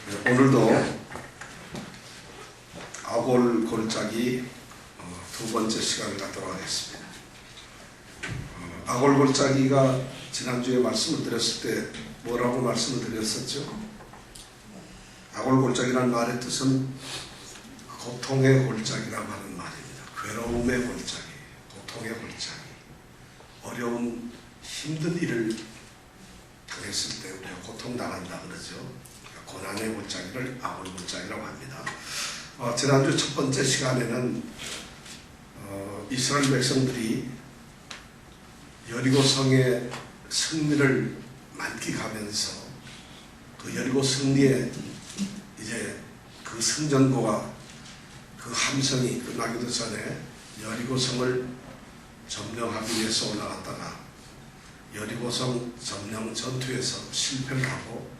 오늘도 아골 골짜기 두 번째 시간을 갖도록 하겠습니다. 아골 골짜기가 지난주에 말씀을 드렸을 때 뭐라고 말씀을 드렸었죠? 아골 골짜기라는 말의 뜻은 고통의 골짜기라고 하는 말입니다. 괴로움의 골짜기, 고통의 골짜기, 어려운 힘든 일을 당했을 때 우리가 고통당한다 그러죠. 고난의 골짜기를 아골 골짜기라고 합니다. 지난주 첫 번째 시간에는 이스라엘 백성들이 여리고 성의 승리를 만끽하면서 그 여리고 승리에 이제 그 승전보가 그 함성이 끝나기도 전에 여리고 성을 점령하기 위해서 올라갔다가 여리고성 점령 전투에서 실패를 하고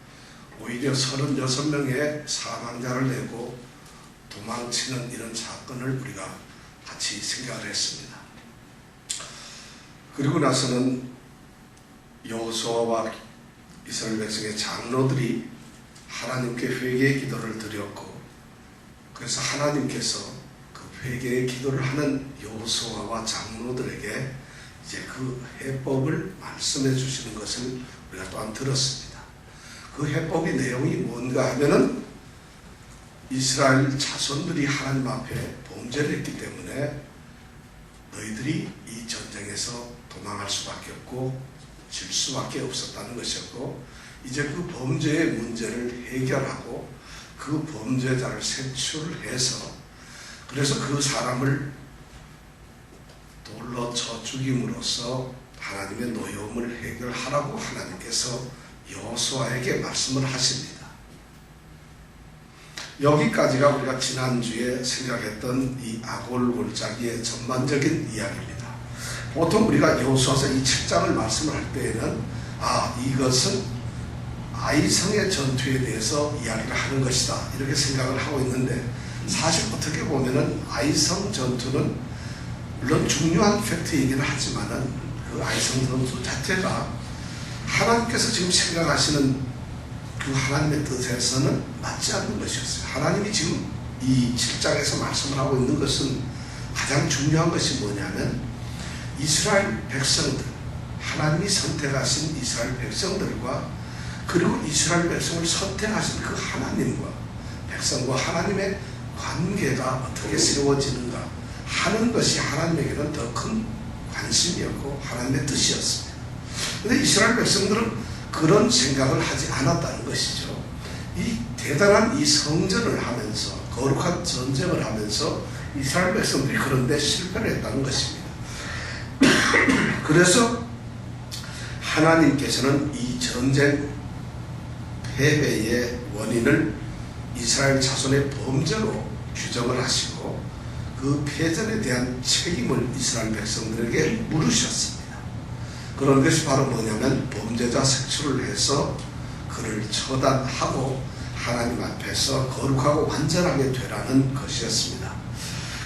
오히려 36명의 사망자를 내고 도망치는 이런 사건을 우리가 같이 생각을 했습니다. 그리고 나서는 여호수아와 이스라엘 백성의 장로들이 하나님께 회개의 기도를 드렸고, 그래서 하나님께서 그 회개의 기도를 하는 여호수아와 장로들에게 이제 그 해법을 말씀해 주시는 것을 우리가 또한 들었습니다. 그 해법의 내용이 뭔가 하면은 이스라엘 자손들이 하나님 앞에 범죄를 했기 때문에 너희들이 이 전쟁에서 도망할 수밖에 없고 질 수밖에 없었다는 것이었고, 이제 그 범죄의 문제를 해결하고 그 범죄자를 색출해서 그래서 그 사람을 돌로 쳐 죽임으로써 하나님의 노여움을 해결하라고 하나님께서 여호수아에게 말씀을 하십니다. 여기까지가 우리가 지난주에 생각했던 이 아골 골짜기의 전반적인 이야기입니다. 보통 우리가 여호수아서 이 7장을 말씀을 할 때에는 이것은 아이성의 전투에 대해서 이야기를 하는 것이다 이렇게 생각을 하고 있는데, 사실 어떻게 보면은 아이성 전투는 물론 중요한 팩트이긴 하지만은 그 아이성 전투 자체가 하나님께서 지금 생각하시는 그 하나님의 뜻에서는 맞지 않는 것이었어요. 하나님이 지금 이 7장에서 말씀을 하고 있는 것은 가장 중요한 것이 뭐냐면 이스라엘 백성들, 하나님이 선택하신 이스라엘 백성들과 그리고 이스라엘 백성을 선택하신 그 하나님과 백성과 하나님의 관계가 어떻게 세워지는가 하는 것이 하나님에게는 더 큰 관심이었고 하나님의 뜻이었습니다. 그런데 이스라엘 백성들은 그런 생각을 하지 않았다는 것이죠. 이 대단한 이 성전을 하면서 거룩한 전쟁을 하면서 이스라엘 백성들이 그런데 실패를 했다는 것입니다. 그래서 하나님께서는 이 전쟁 패배의 원인을 이스라엘 자손의 범죄로 규정을 하시고 그 패전에 대한 책임을 이스라엘 백성들에게 물으셨습니다. 그런 것이 바로 뭐냐면 범죄자 색출을 해서 그를 처단하고 하나님 앞에서 거룩하고 완전하게 되라는 것이었습니다.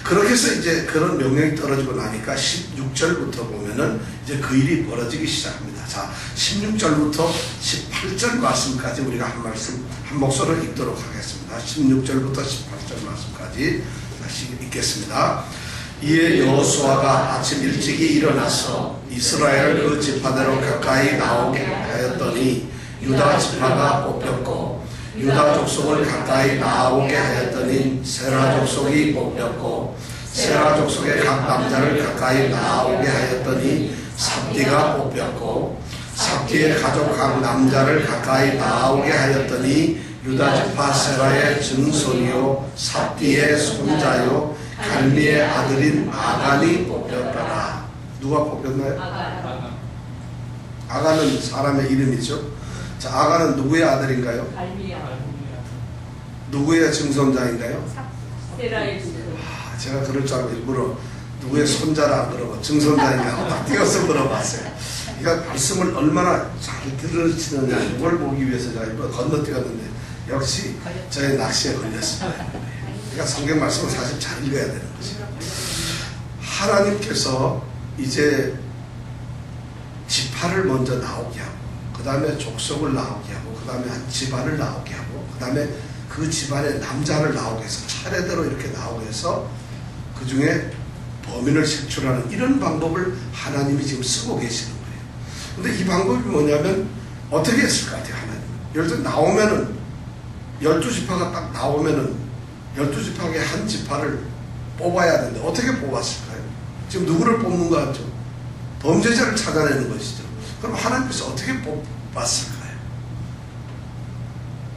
그렇게 해서 이제 그런 명령이 떨어지고 나니까 16절부터 보면은 이제 그 일이 벌어지기 시작합니다. 자, 16절부터 18절 말씀까지 우리가 한 목소리를 읽도록 하겠습니다. 16절부터 18절 말씀까지 다시 읽겠습니다. 이에 여호수아가 아침 일찍이 일어나서 이스라엘 그 지파대로 가까이 나오게 하였더니 유다 지파가 뽑혔고, 유다 족속을 가까이 나오게 하였더니 세라 족속이 뽑혔고, 세라 족속의 각 남자를 가까이 나오게 하였더니 삽디가 뽑혔고, 삽디의 가족 각 남자를 가까이 나오게 하였더니 유다 지파 세라의 증손이요 삽디의 손자요 갈미의 아들인 아간이 뽑혔더라. 누가 뽑혔나요? 아간은 사람의 이름이죠. 자, 아간은 누구의 아들인가요? 누구의 증손자인가요? 세라의 증손. 제가 그럴 줄 알고 일부러 누구의 손자라 안 그러고 증손자인가 딱 띄어서 물어봤어요. 그러니까 말씀을 얼마나 잘 들으시느냐 이걸 보기 위해서 제가 일부러 건너뛰었는데 역시 저의 낚시에 걸렸습니다. 그러니까 성경 말씀을 사실 잘 읽어야 되는 거죠. 하나님께서 이제 지파를 먼저 나오게 하고 그 다음에 족속을 나오게 하고 그 다음에 집안을 나오게 하고 그 다음에 그 집안의 남자를 나오게 해서 차례대로 이렇게 나오게 해서 그 중에 범인을 색출하는 이런 방법을 하나님이 지금 쓰고 계시는 거예요. 근데 이 방법이 뭐냐면 어떻게 했을 것 같아요, 하나님? 예를 들어 나오면은 12지파가 딱 나오면은 12지파의 한 지파를 뽑아야 되는데 어떻게 뽑았을까요? 지금 누구를 뽑는 거 같죠? 범죄자를 찾아내는 것이죠. 그럼 하나님께서 어떻게 뽑았을까요?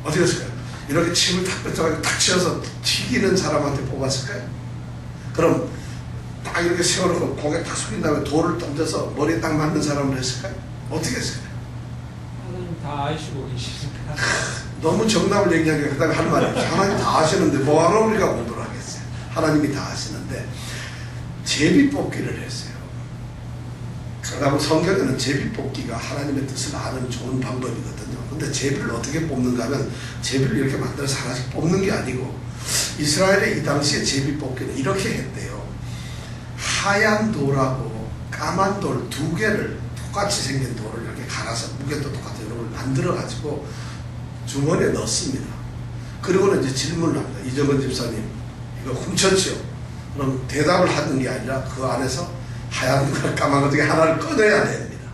어떻게 했을까요? 이렇게 침을 탁 뱉어가지고 탁 치어서 튀기는 사람한테 뽑았을까요? 그럼 딱 이렇게 세워놓고 고개 탁 숙인 다음에 돌을 던져서 머리에 딱 맞는 사람을 했을까요? 어떻게 했을까요? 하나님 다 아시고 계시니까. 너무 정답을 얘기하니까 그 다음에 할 말이 없죠. 하나님 다 아시는데 뭐하러 우리가 공부를 하겠어요? 하나님이 다 아시는데 제비뽑기를 했어요. 그러면 성경에는 제비뽑기가 하나님의 뜻을 아는 좋은 방법이거든요. 근데 제비를 어떻게 뽑는가 하면 제비를 이렇게 만들어서 하나씩 뽑는 게 아니고 이스라엘의 이 당시에 제비뽑기는 이렇게 했대요. 하얀 돌하고 까만 돌 두 개를 똑같이 생긴 돌을 이렇게 갈아서 무게도 똑같은 이런 걸 만들어가지고 주머니에 넣습니다. 그리고는 이제 질문을 합니다. 이정은 집사님, 이거 훔쳤죠? 그럼 대답을 하는 게 아니라 그 안에서 하얀 걸 까만 것 중에 하나를 꺼내야 됩니다.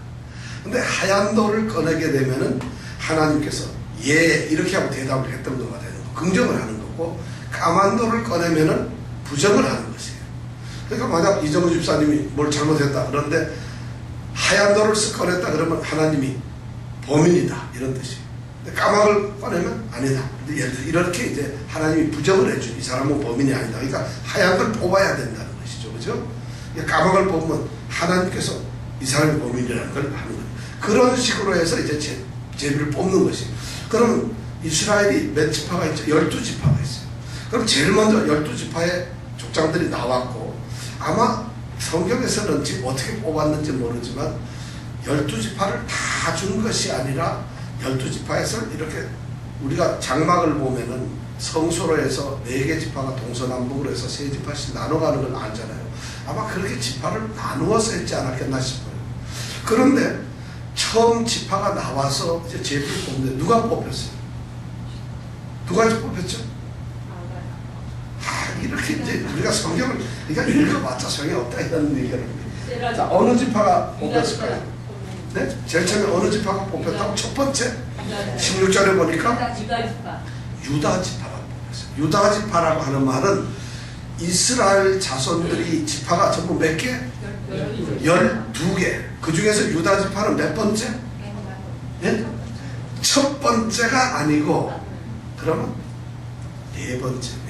근데 하얀 돌을 꺼내게 되면은 하나님께서 예 이렇게 하고 대답을 했던 거가 되는 거, 긍정을 하는 거고, 까만 돌을 꺼내면은 부정을 하는 것이에요. 그러니까 만약 이정은 집사님이 뭘 잘못했다 그런데 하얀 돌을 쓱 꺼냈다 그러면 하나님이 범인이다 이런 뜻이에요. 까막을 꺼내면 아니다. 예를 들어 이렇게 이제 하나님이 부정을 해주니 이 사람은 범인이 아니다. 그러니까 하얀 걸 뽑아야 된다는 것이죠. 그죠? 까막을 뽑으면 하나님께서 이 사람이 범인이라는 걸 하는 거예요. 그런 식으로 해서 이제 제비를 뽑는 것이에요. 그럼 이스라엘이 몇 지파가 있죠? 12지파가 있어요. 그럼 제일 먼저 12지파의 족장들이 나왔고, 아마 성경에서는 지금 어떻게 뽑았는지 모르지만 12지파를 다 준 것이 아니라 12지파에서 이렇게 우리가 장막을 보면은 성소로 해서 4개 지파가 동서남북으로 해서 3지파씩 나눠가는 걸 알잖아요. 아마 그렇게 지파를 나누어서 했지 않았겠나 싶어요. 그런데 처음 지파가 나와서 이제 제비를 뽑는데 누가 뽑혔어요? 누가 뽑혔죠? 이렇게 이제 우리가 성경을 그러니까 읽어봤자 소용이 없다 이런 얘기를 합니다. 자, 어느 지파가 뽑혔을까요? 네? 제일 처음에 어느 지파가 뽑혔다고? 첫 번째 16절에 보니까 유다 지파가 뽑혔어요. 유다 지파라고 하는 말은 이스라엘 자손들이 지파가 전부 몇 개? 12개. 그 중에서 유다 지파는 몇 번째? 네? 첫 번째가 아니고 그러면 네 번째.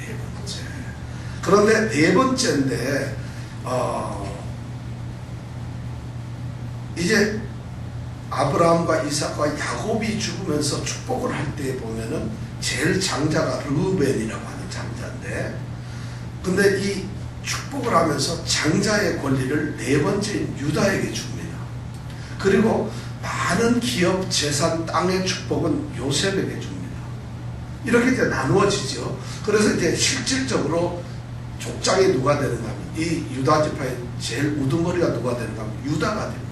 그런데 네 번째인데 이제 아브라함과 이삭과 야곱이 죽으면서 축복을 할 때 보면은 제일 장자가 르우벤이라고 하는 장자인데, 근데 이 축복을 하면서 장자의 권리를 네 번째인 유다에게 줍니다. 그리고 많은 기업, 재산, 땅의 축복은 요셉에게 줍니다. 이렇게 이제 나누어지죠. 그래서 이제 실질적으로 족장이 누가 되는가 하면 이 유다 지파의 제일 우두머리가 누가 되는가 하면 유다가 됩니다.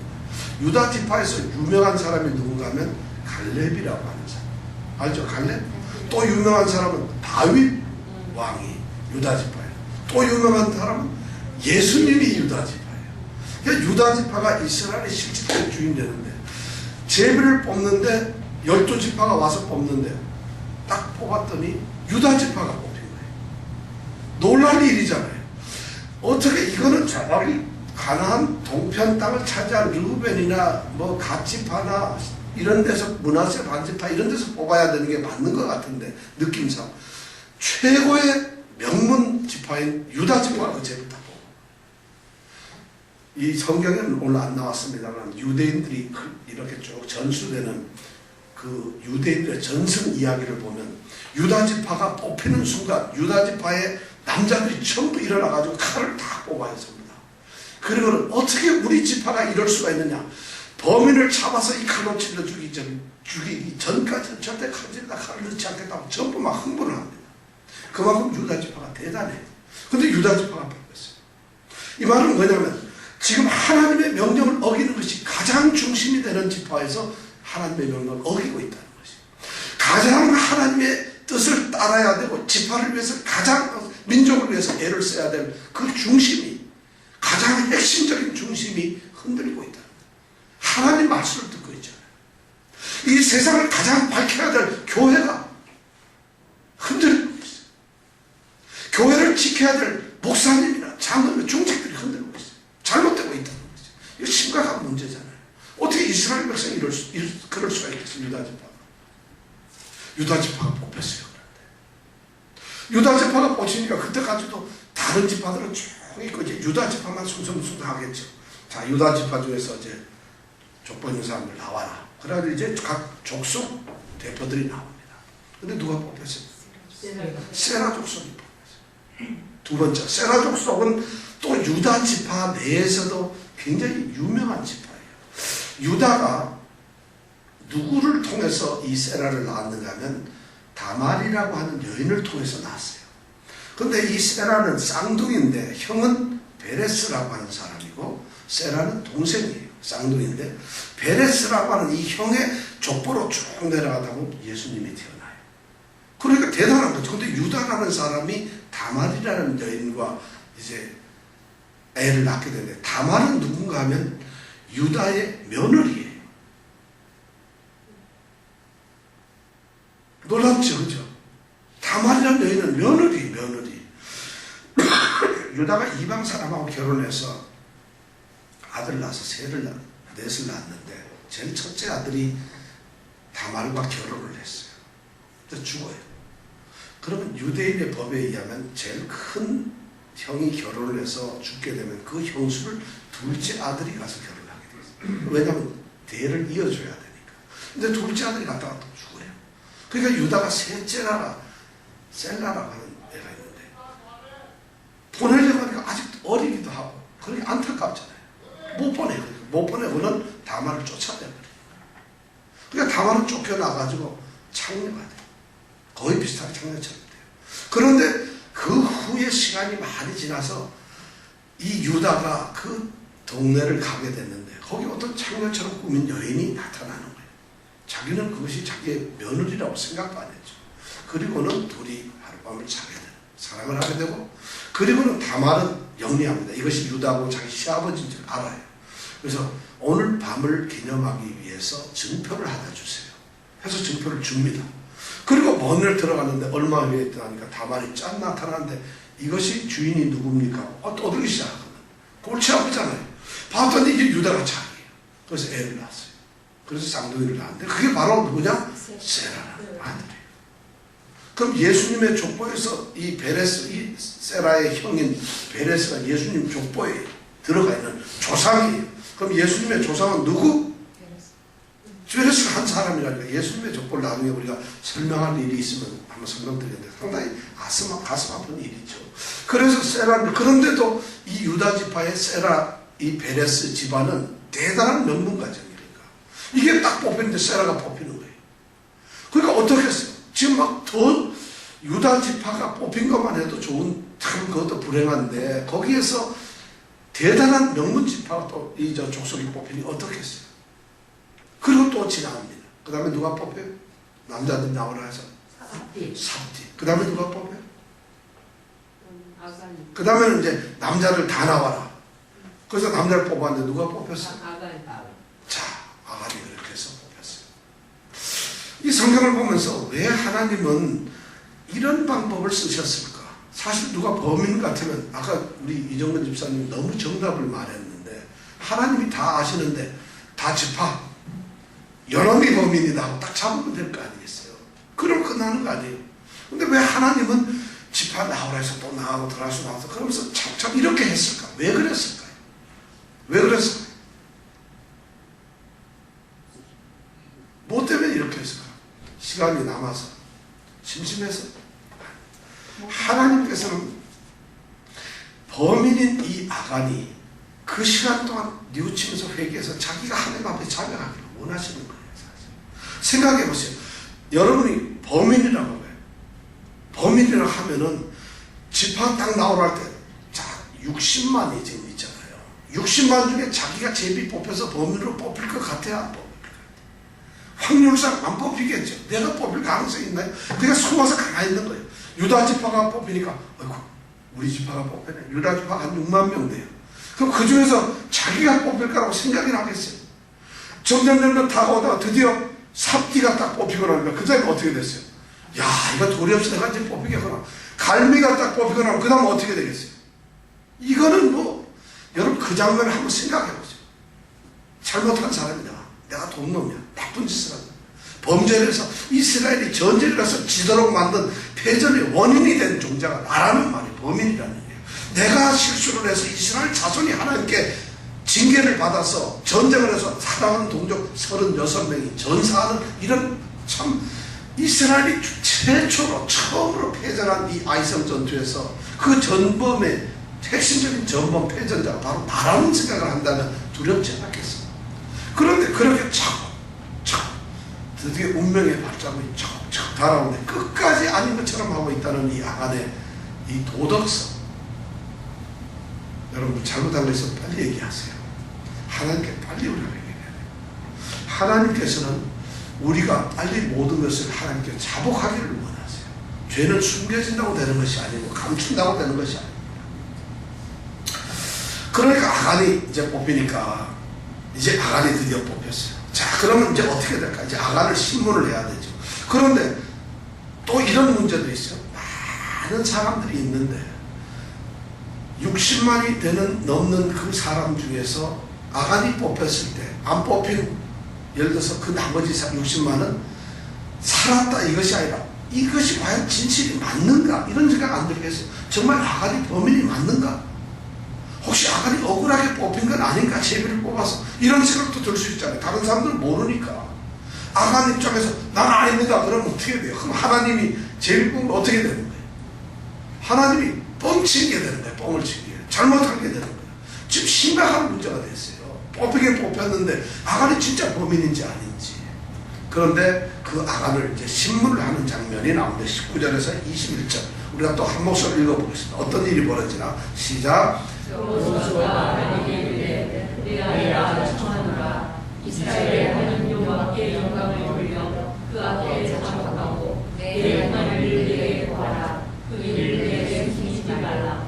유다 지파에서 유명한 사람이 누군가 하면 갈렙이라고 하는 사람. 알죠? 갈렙? 또 유명한 사람은 다윗 왕이 유다 지파예요. 또 유명한 사람은 예수님이 유다 지파예요. 그러니까 유다 지파가 이스라엘의 실질적인 주인 되는데, 제비를 뽑는데 12지파가 와서 뽑는데 딱 뽑았더니 유다 지파가 뽑힌 거예요. 놀랄 일이잖아요. 어떻게 이거는 차라리 가나안 동편 땅을 차지한 르우벤이나 뭐 갓지파나 이런 데서 므낫세 반지파 이런 데서 뽑아야 되는 게 맞는 것 같은데, 느낌상 최고의 명문 지파인 유다 지파가 그 제비를 다 뽑아. 이 성경에는 오늘 안 나왔습니다만 유대인들이 이렇게 쭉 전수되는 그 유대인들의 전승 이야기를 보면 유다 지파가 뽑히는 순간 유다 지파의 남자들이 전부 일어나가지고 칼을 다 뽑아야 합니다. 그리고는 어떻게 우리 지파가 이럴 수가 있느냐, 범인을 잡아서 이 칼로 찔러 죽이기 전까지는 절대 칼질에다 칼을 넣지 않겠다고 전부 막 흥분을 합니다. 그만큼 유다 지파가 대단해요. 근데 유다 지파가 뽑혔어요. 이 말은 뭐냐면 지금 하나님의 명령을 어기는 것이 가장 중심이 되는 지파에서 하나님의 명령을 어기고 있다는 것이에요. 가장 하나님의 뜻을 따라야 되고 지파를 위해서 가장 민족을 위해서 애를 써야 될 그 중심이 가장 핵심적인 중심이 흔들리고 있다. 하나님 말씀을 듣고 있잖아요. 이 세상을 가장 밝혀야 될 교회가 흔들리고 있어요. 교회를 지켜야 될 목사님이나 장로나 중직들이 흔들리고 있어요. 잘못되고 있다는 거죠. 이거 심각한 문제잖아요. 어떻게 이스라엘 백성이 그럴 수가 있겠어요. 유다 지파가 뽑혔어요. 그런데 유다 지파가 뽑히니까 그때까지도 다른 지파들은 쭉 있고 이제 유다 지파만 숭숭숭하겠죠. 자, 유다 지파 중에서 이제 족보 있는 사람들 나와라. 그래가지고 이제 각 족속 대표들이 나옵니다. 근데 누가 뽑혔어요? 세라 족속이 뽑혔어요. 두 번째, 세라 족속은 또 유다 지파 내에서도 굉장히 유명한 지파예요. 유다가 누구를 통해서 이 세라를 낳았는가 하면 다말이라고 하는 여인을 통해서 낳았어요. 그런데 이 세라는 쌍둥이인데 형은 베레스라고 하는 사람이고 세라는 동생이에요. 쌍둥이인데 베레스라고 하는 이 형의 족보로 쭉 내려가다 보면 예수님이 태어나요. 그러니까 대단한 거죠. 근데 유다라는 사람이 다말이라는 여인과 이제 애를 낳게 되는데 다말은 누군가 하면 유다의 며느리예요. 놀랍죠, 그죠? 다말이라는 여인은 며느리. 유다가 이방 사람하고 결혼해서 아들 낳아서 넷을 낳았는데 제일 첫째 아들이 다말과 결혼을 했어요. 그래서 죽어요. 그러면 유대인의 법에 의하면 제일 큰 형이 결혼을 해서 죽게 되면 그 형수를 둘째 아들이 가서 결혼하게 돼요. 왜냐하면 대를 이어줘야 되니까. 근데 둘째 아들이 갔다가 또 죽어요. 그러니까 유다가 셋째라라 셀라라고 하는 애가 있는데 보내려고 하니까 아직 어리기도 하고 그러니까 안타깝잖아요. 못 보내고는 다말을 쫓아내버려요. 그러니까 다말은 쫓겨나가지고 창녀가 돼요. 거의 비슷하게 창녀처럼 돼요. 그런데 그 후에 시간이 많이 지나서 이 유다가 그 동네를 가게 됐는데 거기 어떤 창녀처럼 꾸민 여인이 나타나는 거예요. 자기는 그것이 자기의 며느리라고 생각도 안 했죠. 그리고는 둘이 하룻밤을 자게 되고 사랑을 하게 되고 그리고는 다말은 영리합니다. 이것이 유다고 자기 시아버지인 줄 알아요. 그래서 오늘 밤을 기념하기 위해서 증표를 하나 주세요. 해서 증표를 줍니다. 그리고 먼 일 들어갔는데 얼마 후에 있다니까 다말이 짠 나타나는데 이것이 주인이 누굽니까? 떠들기 시작하거든. 골치 아프잖아요. 봤더니 이게 유다가 자기예요. 그래서 애를 낳았어요. 그래서 쌍둥이를 낳았는데 그게 바로 누구냐? 세라라는 아들이에요. 그럼 예수님의 족보에서 이 베레스, 이 세라의 형인 베레스가 예수님 족보에 들어가 있는 조상이에요. 그럼 예수님의 조상은 누구? 베레스가 한 사람이라니까. 예수님의 족보를 나중에 우리가 설명할 일이 있으면 한번 설명드리는데 상당히 가슴 아픈 일이죠. 그래서 세라는, 그런데도 이 유다 지파의 세라, 이 베레스 집안은 대단한 명문가정이니까 이게 딱 뽑히는데 세라가 뽑히는 거예요. 그러니까 어떻게 했어요? 지금 막 더 유다 지파가 뽑힌 것만 해도 좋은, 참 그것도 불행한데 거기에서 대단한 명문 지파가 또 이 족속이 뽑히니 어떻게 했어요? 그리고 또 지나갑니다. 그 다음에 누가 뽑혀요? 남자들 나오라 해서 삽디. 그 다음에 누가 뽑혀요? 그 다음에는 이제 남자를 다 나와라. 그래서 남자를 뽑았는데 누가 뽑혔어요? 자, 아가리 그렇게 해서 뽑혔어요. 이 성경을 보면서 왜 하나님은 이런 방법을 쓰셨을까? 사실 누가 범인 같으면 아까 우리 이정근 집사님이 너무 정답을 말했는데 하나님이 다 아시는데 다 지파 연놈이 범인이다 하고 딱 잡으면 될 거 아니겠어요? 그럼 끝나는 거 아니에요? 근데 왜 하나님은 지파 나오라 해서 또 나가고 들어가서 나와서 그러면서 참 이렇게 했을까? 왜 그랬을까요? 왜 그랬을까요? 뭐 때문에 이렇게 했을까? 시간이 남아서 심심해서? 하나님께서는 범인인 이 아간이 그 시간 동안 뉘우치면서 회개해서 자기가 하나님 앞에 자백하기를 원하시는 거예요. 사실. 생각해 보세요. 여러분이 범인이라고 해요. 범인이라고 하면은 지파 딱 나오라 할 때, 자, 60만이 지금 있잖아요. 60만 중에 자기가 제비 뽑혀서 범인으로 뽑힐 것 같아요? 안 뽑힐 것 같아요? 확률상 안 뽑히겠죠. 내가 뽑힐 가능성이 있나요? 그러니까 숨어서 가만히 있는 거예요. 유다 지파가 뽑히니까 어이구 우리 지파가 뽑히네. 유다 지파가 한 6만 명 돼요. 그럼 그 중에서 자기가 뽑힐 거라고 생각이 나겠어요. 점점 다가오다가 드디어 삽디가 딱 뽑히고 나니까 그 다음에 어떻게 됐어요? 야 이거 도리 없이 내가 이제 뽑히겠구나. 갈미가 딱 뽑히고 나면 그 다음 어떻게 되겠어요? 이거는 뭐 여러분 그 장면을 한번 생각해보세요. 잘못한 사람이다. 내가 돈놈이야. 나쁜 짓을 한다. 범죄를 해서 이스라엘이 전쟁을 해서 지도록 만든 패전의 원인이 된 종자가 나라는 말이 범인이라는 얘기예요. 내가 실수를 해서 이스라엘 자손이 하나님께 징계를 받아서 전쟁을 해서 사랑하는 동족 36명이 전사하는 이런 참 이스라엘이 최초로 처음으로 패전한 이 아이성 전투에서 그 전범의 핵심적인 전범 패전자가 바로 나라는 생각을 한다면 두렵지 않겠습니다. 그런데 그렇게 차고 드디어 운명의 발자국이 척척 달아오는데 끝까지 아닌 것처럼 하고 있다는 이 아간의 이 도덕성. 여러분 잘못한 거 있으면 빨리 얘기하세요. 하나님께 빨리 우리가 얘기해야 돼요. 하나님께서는 우리가 빨리 모든 것을 하나님께 자복하기를 원하세요. 죄는 숨겨진다고 되는 것이 아니고 감춘다고 되는 것이 아닙니다. 그러니까 아간이 이제 뽑히니까 이제 아간이 드디어 뽑혔어요. 자 그러면 이제 어떻게 될까? 이제 아간을 신문을 해야 되죠. 그런데 또 이런 문제도 있어요. 많은 사람들이 있는데 60만이 넘는 그 사람 중에서 아간이 뽑혔을 때 안 뽑힌 예를 들어서 그 나머지 60만은 살았다 이것이 아니라 이것이 과연 진실이 맞는가 이런 생각 안 들겠어요. 정말 아간이 범인이 맞는가? 혹시 아간이 억울하게 뽑힌 건 아닌가? 제비를 뽑아서 이런 생각도 들 수 있잖아요. 다른 사람들은 모르니까. 아간 입장에서 난 아닙니다 그러면 어떻게 돼요? 그럼 하나님이 제비 뽑으면 어떻게 되는 거예요? 하나님이 뻥치게 되는 거예요. 뻥을 치게 잘못하게 되는 거예요. 지금 심각한 문제가 됐어요. 뽑히긴 뽑혔는데 아간이 진짜 범인인지 아닌지. 그런데 그 아간을 이제 신문을 하는 장면이 나오는데 19절에서 21절 우리가 또 한 목소리 읽어보겠습니다. 어떤 일이 벌어지나 시작. 여호수아가 하나님께 이르되 내가 청하노라. 이스라엘의 하나님 여호와께 영광을 돌려 그 앞에 자축하고 내 영광을 내게 구하라. 그 일을 내게 숨기지 말라.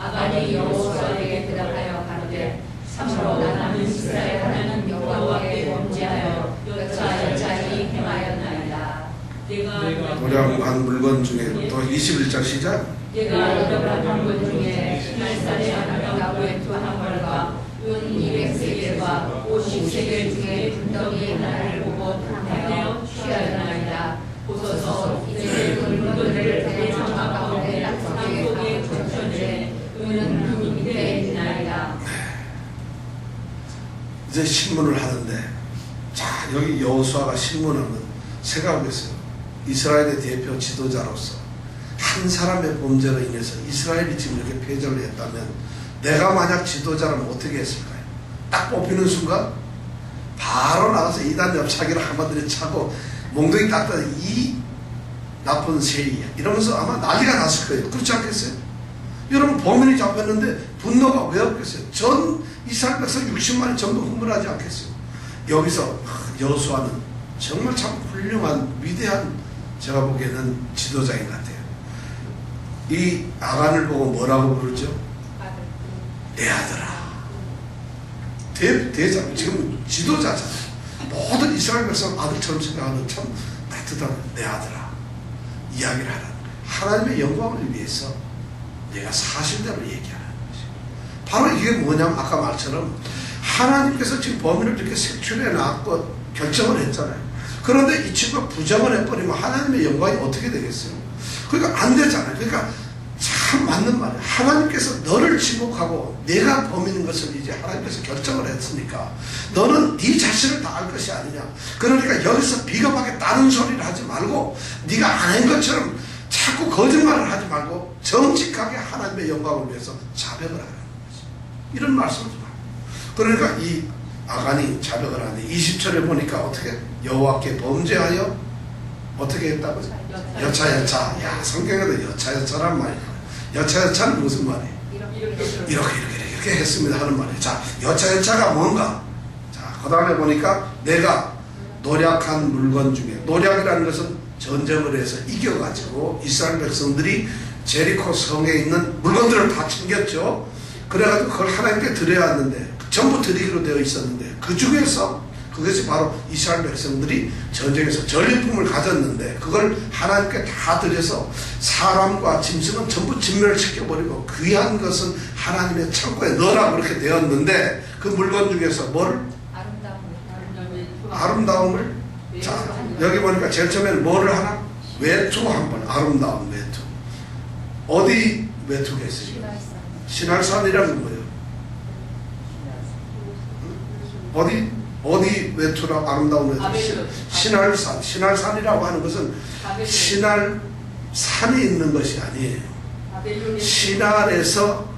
아간이 여호수아에게 대답하여 가로되 참으로 나는 이스라엘 하나님 여호와께 범죄하여 여차여차히 행하였나이다. 내가 도량한 물건 중에 또 21절 시작. 내가 얻어간 물건 중에 날살에 나무의 두 한 벌과 은 200세겔과 50세겔 중에 분덩이 하나를 보고 탐내어 취하였나이다. 보소서 이제 그 물건을 대장막 가운데 땅속에 젖혀내 은은 그 밑에 있나이다. 이제 신문을 하는데 자 여기 여호수아가 신문하는 생각해보세요. 이스라엘의 대표 지도자로서 한 사람의 범죄로 인해서 이스라엘이 지금 이렇게 패전을 했다면 내가 만약 지도자라면 어떻게 했을까요? 딱 뽑히는 순간 바로 나가서 이단 옆차기를 한번 들이차고 몽둥이 땄다 이 나쁜 새이야 이러면서 아마 난리가 났을 거예요. 그렇지 않겠어요? 여러분 범인이 잡혔는데 분노가 왜 없겠어요? 전 이스라엘 백성 60만이 전부 흥분하지 않겠어요? 여기서 여호수아는 정말 참 훌륭한 위대한 제가 보기에는 지도자인 것 같아요. 이 아간을 보고 뭐라고 부르죠? 내 아들아. 대장 지금 지도자잖아요. 모든 이스라엘 백성 아들처럼 생각하는 참 따뜻한 내 아들아. 이야기를 하라. 하나님의 영광을 위해서 내가 사실대로 얘기하는 것이. 바로 이게 뭐냐면 아까 말처럼 하나님께서 지금 범인을 이렇게 색출해 놨고 결정을 했잖아요. 그런데 이 친구가 부정을 해버리면 하나님의 영광이 어떻게 되겠어요? 그러니까 안 되잖아요. 그러니까 참 맞는 말이에요. 하나님께서 너를 지목하고 내가 범인인 것을 이제 하나님께서 결정을 했으니까 너는 네 자신을 다 알 것이 아니냐. 그러니까 여기서 비겁하게 다른 소리를 하지 말고 네가 안 한 것처럼 자꾸 거짓말을 하지 말고 정직하게 하나님의 영광을 위해서 자백을 하라는 거죠. 이런 말씀을 좀 합니다. 그러니까 이 아간이 자백을 하는데 20절에 보니까 어떻게 여호와께 범죄하여 어떻게 했다고요? 여차여차. 야 성경에도 여차여차란 말이에요. 여차여차는 무슨 말이에요? 이렇게 했습니다 하는 말이에요. 자 여차여차가 뭔가? 자 그 다음에 보니까 내가 노략한 물건 중에, 노략이라는 것은 전쟁을 해서 이겨가지고 이스라엘 백성들이 제리코 성에 있는 물건들을 다 챙겼죠. 그래가지고 그걸 하나님께 드려야 하는데 전부 드리기로 되어 있었는데 그 중에서 그것이 바로 이스라엘 백성들이 전쟁에서 전리품을 가졌는데 그걸 하나님께 다 드려서 사람과 짐승은 전부 진멸시켜버리고 귀한 것은 하나님의 창고에 넣으라고 그렇게 되었는데 그 물건 중에서 뭘? 아름다움을. 자, 여기 보니까 제일 처음에는 뭐를 하나? 외투 한번. 아름다운 외투. 어디 외투가 있어요? 신할산이라는 건 뭐예요? 어디 외투라고? 아름다운 외투? 신할산. 신할산이라고 하는 것은 신할산이 있는 것이 아니에요. 신할에서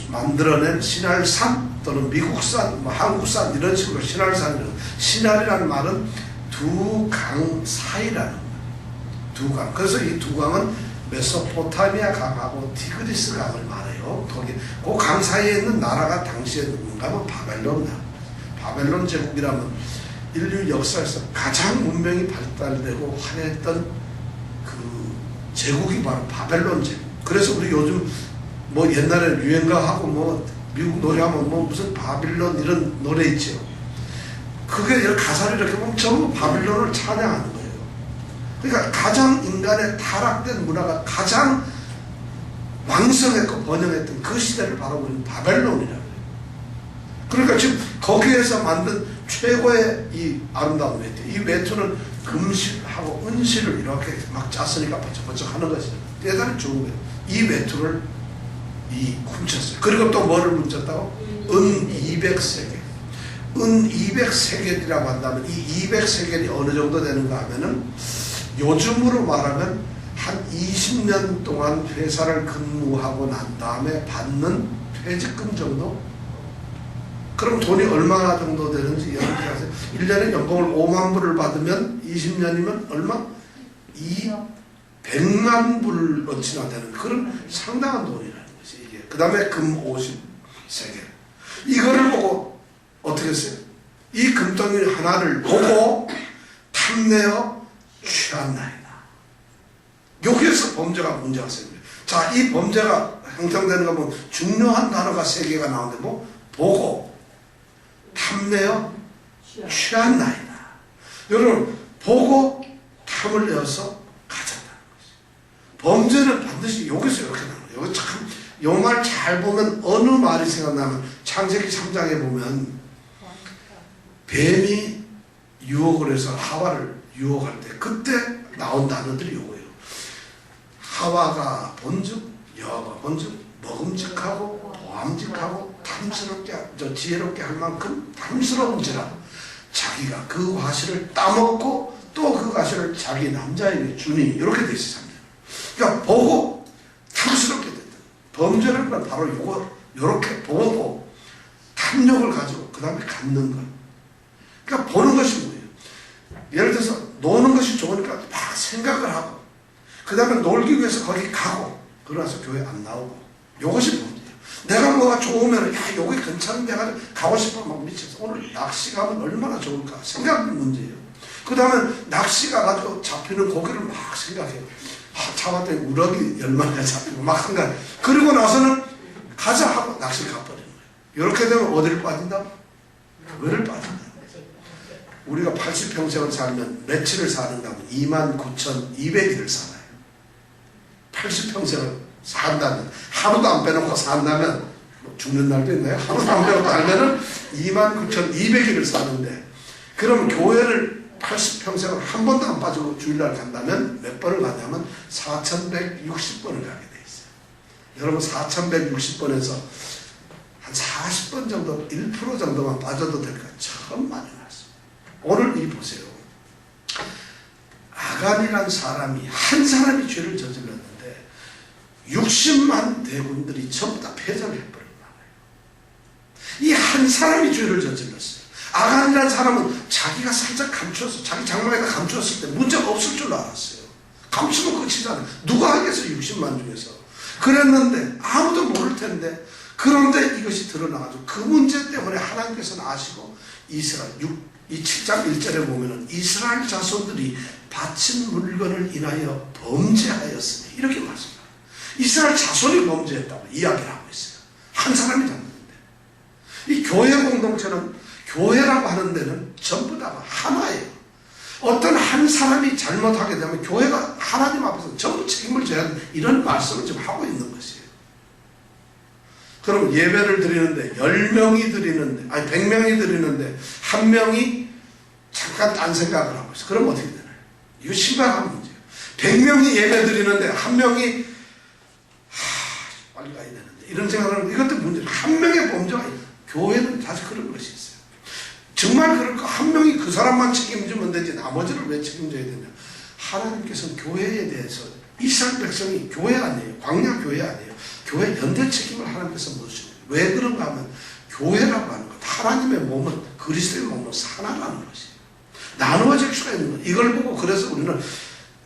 만들어낸 신할산 또는 미국산, 뭐 한국산 이런 식으로 신할산이라는, 신할이라는 말은 두 강 사이라는 거예요. 두 강. 그래서 이 두 강은 메소포타미아 강하고 티그리스 강을 말해요. 거기 그 강 사이에 있는 나라가 당시에 누군가 하면 바벨론 제국이라면 인류 역사에서 가장 문명이 발달되고 화려했던 그 제국이 바로 바벨론 제국. 그래서 우리 요즘 뭐 옛날에 유행가하고 뭐 미국 노래하면 뭐 무슨 바빌론 이런 노래 있죠. 그게 가사를 이렇게 보면 전부 바빌론을 찬양하는 거예요. 그러니까 가장 인간의 타락된 문화가 가장 왕성했고 번영했던 그 시대를 바로 우리는 바벨론이라고 해요. 그러니까 지금 거기에서 만든 최고의 이 아름다운 외투, 이 외투는 금실하고 은실을 이렇게 막 짰으니까 번쩍번쩍 하는 것이 대단히 좋은 거예요. 이 외투를 훔쳤어요. 그리고 또 뭐를 훔쳤다고? 은 200세겔. 은 200세겔이라고 한다면 이 200세겔이 어느 정도 되는가 하면은 요즘으로 말하면 한 20년 동안 회사를 근무하고 난 다음에 받는 퇴직금 정도? 그럼 돈이 얼마나 정도 되는지 여러분이 아세요? 1년에 연봉을 5만 불을 받으면 20년이면 얼마? 100만 불어치나 되는 그런 상당한 돈이라는 것이 이게. 그 다음에 금 50세겔. 이거를 보고 어떻게 했어요? 이 금덩이 하나를 보고 탐내어 취한나이다. 여기에서 범죄가 문제가 생겨요. 자, 이 범죄가 형성되는 거 보면 중요한 단어가 3개가 나오는데 뭐? 보고 탐내어 취한나이다. 여러분, 보고 탐을 내어서 가졌다는 것이죠. 범죄는 반드시 여기서 이렇게 나와요. 여기 참, 요 말 잘 보면 어느 말이 생각나면 창세기 3장에 보면 뱀이 유혹을 해서 하와를 유혹할 때 그때 나온 단어들이 요거예요. 하와가 본즉 여호와가 본즉 먹음직하고 보암직하고 탐스럽게 지혜롭게 할 만큼 탐스러운지라 자기가 그 과실을 따먹고 또 그 과실을 자기 남자에게 주니 이렇게 돼 있어요. 그러니까 보고 탐스럽게 됐다. 범죄라는 건 바로 요거 요렇게 보고 탐욕을 가지고 그 다음에 갖는 것. 그러니까 보는 것이 뭐예요? 예를 들어서 노는 것이 좋으니까 막 생각을 하고 그 다음에 놀기 위해서 거기 가고 그러나서 교회 안 나오고 이것이 문제예요. 내가 뭐가 좋으면 야 여기 괜찮은데 가고 싶어 막 미쳐서 오늘 낚시 가면 얼마나 좋을까 생각이 문제예요. 그 다음에 낚시 가가지고 잡히는 고기를 막 생각해요. 잡았더니 우럭이 10마리가 잡히고 막 생각해. 그리고 나서는 가자 하고 낚시를 가버리는 거예요. 이렇게 되면 어디를 빠진다? 교회를 빠진다. 우리가 80평생을 살면 며칠을 사는가 하면 29,200일을 살아요. 80평생을 산다면 하루도 안 빼놓고 산다면 뭐 죽는 날도 있나요? 하루도 안 빼놓고 살면은 29,200일을 사는데 그럼 교회를 80평생을 한 번도 안 빠지고 주일날 간다면 몇 번을 가냐면 4,160번을 가게 돼 있어요. 여러분 4,160번에서 한 40번 정도 1% 정도만 빠져도 될까? 참 많이 나왔어요. 오늘 이 보세요. 아간이란 사람이 한 사람이 죄를 저질렀는데 60만 대군들이 전부 다 패전을 해버린 거예요. 이 한 사람이 죄를 저질렀어요. 아간이란 사람은 자기가 살짝 감추었어. 자기 장막에다 감추었을 때 문제가 없을 줄 알았어요. 감추면 끝이잖아요. 누가 하겠어요? 60만 중에서. 그랬는데 아무도 모를 텐데 그런데 이것이 드러나가지고 그 문제 때문에 하나님께서는 아시고 이스라엘 이 7장 1절에 보면은 이스라엘 자손들이 바친 물건을 인하여 범죄하였으니 이렇게 말씀합니다. 이스라엘 자손이 범죄했다고 이야기를 하고 있어요. 한 사람이 잘못했는데. 이 교회 공동체는 교회라고 하는 데는 전부 다 하나예요. 어떤 한 사람이 잘못하게 되면 교회가 하나님 앞에서 전부 책임을 져야 하는 이런 말씀을 지금 하고 있는 것이에요. 그럼 예배를 드리는데 10명이 드리는데 아니 100명이 드리는데 한 명이 잠깐 딴 생각을 하고 있어요. 그럼 어떻게 되나요? 이거 심각한 문제예요. 100명이 예배 드리는데 한 명이 빨리 가야 되는데 이런 생각을 하면 이것도 문제예요. 한 명의 범죄가 있어요. 교회는 사실 그런 것이 있어요. 정말 그럴까? 한 명이 그 사람만 책임지면 되지 나머지를 왜 책임져야 되냐? 하나님께서는 교회에 대해서 이스라엘 백성이 교회 아니에요. 광야 교회 아니에요. 교회 연대 책임을 하나님께서 묻으십니다. 왜 그런가 하면 교회라고 하는 것, 하나님의 몸은 그리스도의 몸으로 하나라는 것이에요. 나누어질 수가 있는 것. 이걸 보고 그래서 우리는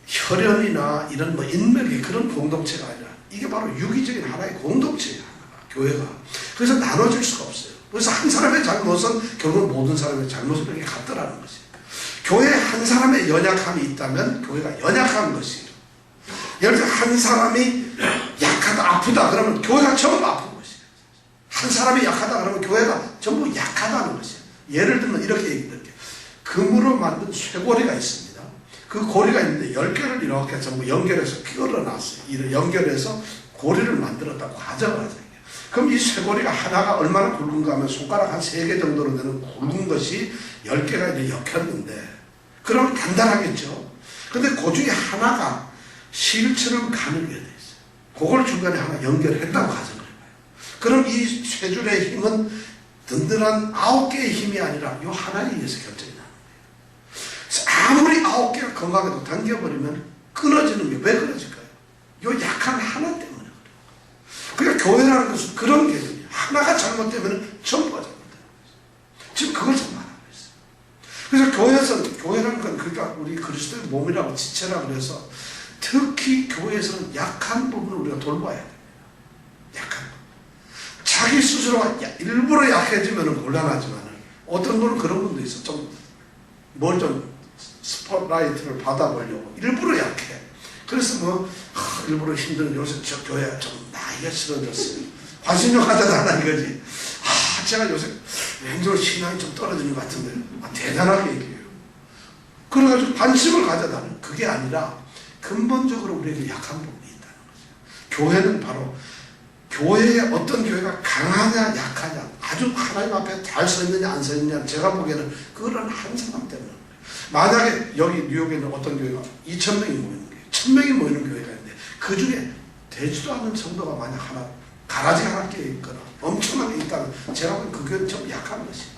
혈연이나 이런 인맥의 그런 공동체가 아니라 이게 바로 유기적인 하나의 공동체예요. 하나가, 교회가. 그래서 나눠질 수가 없어요. 그래서 한 사람의 잘못은 결국 모든 사람의 잘못을 이렇게 같더라는 것이에요. 교회에 한 사람의 연약함이 있다면 교회가 연약한 것이에요. 예를 들어 한 사람이 약하다, 아프다 그러면 교회가 전부 아픈 것이에요. 한 사람이 약하다 그러면 교회가 전부 약하다는 것이에요. 예를 들면 이렇게 얘기드릴게요. 금으로 만든 쇠고리가 있습니다. 그 고리가 있는데 10개를 이렇게 전부 연결해서 끼워놨어요. 연결해서 고리를 만들었다고 가정하자. 그럼 이 쇠고리가 하나가 얼마나 굵은가 하면 손가락 한 3개 정도로 되는 굵은 것이 10개가 이제 엮였는데 그러면 단단하겠죠. 근데 그 중에 하나가 실처럼 가늘게 돼 있어요. 그걸 중간에 하나 연결했다고 가정을 해봐요. 그럼 이 쇠줄의 힘은 든든한 9개의 힘이 아니라 이 하나에 의해서 결정이 나는 거예요. 아무리 9개가 건강해도 당겨버리면 끊어지는 게 왜 끊어질까요? 이 약한 하나 때문에. 그러니까 교회라는 것은 그런 개념이에요. 하나가 잘못되면 전부가 잘못되는 거죠. 지금 그걸 좀 말하고 있어요. 그래서 교회에서는, 교회라는 건 그러니까 우리 그리스도의 몸이라고 지체라고 해서 특히 교회에서는 약한 부분을 우리가 돌봐야 됩니다. 약한 부분. 자기 스스로가 일부러 약해지면 곤란하지만 어떤 분은 그런 분도 있어. 뭘 좀 스포트라이트를 받아보려고 일부러 약해. 그래서 일부러 힘든 요새 저 교회 좀 나이가 싫어졌어요. 관심 좀 가져달라 이거지. 제가 요새 왠지 신앙이 좀 떨어지는 것 같은데 대단하게 얘기해요. 그래가지고 관심을 가져달라. 그게 아니라 근본적으로 우리에게 약한 부분이 있다는 거죠. 교회는 바로 교회에 어떤 교회가 강하냐 약하냐 아주 하나님 앞에 잘 서 있느냐 안 서 있느냐 제가 보기에는 그런 한 사람 때문에 만약에 여기 뉴욕에 있는 어떤 교회가 2,000명이 모이는 1000명이 모이는 교회가 있는데 그 중에 되지도 않는 성도가 만약 하나 가라지 하나 끼어 있거나 엄청나게 있다면 제가 보기엔 그 교회는 좀 약한 것이에요.